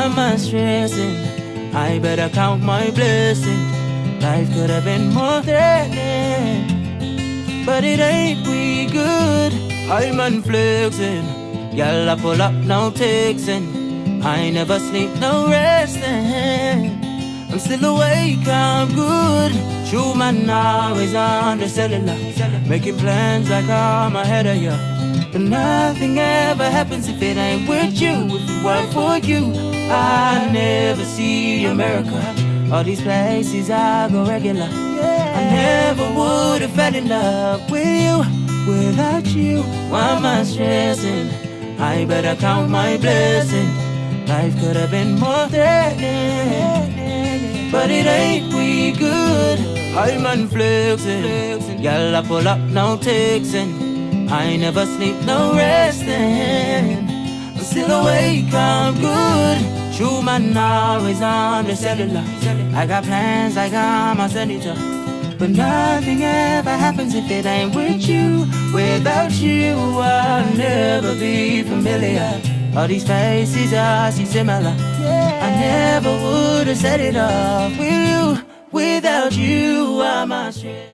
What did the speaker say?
Why am I stressing? I better count my blessings. Life could have been more threatening, but it ain't we good. I'm unflexing. Y'all I pull up, no texting. I never sleep, no resting. I'm still awake, I'm good. True man always on the cellular, making plans like I'm ahead of ya. But nothing ever happens if it ain't with you. If it weren't for you, I never see America. All these places I go regular. I never would have fell in love with you without you. Why am I stressing? I better count my blessings. Life could have been more threatening, but it ain't we good. I'm unflexing. Y'all I pull up, no texting. I never sleep, no resting. I'm still awake, I'm good. True man always on the cellular. I got plans like I'm a senator, but nothing ever happens if it ain't with you. Without you, I'll never be familiar. All these faces I see similar. I never would have set it off with you. Without you, I'm a stress.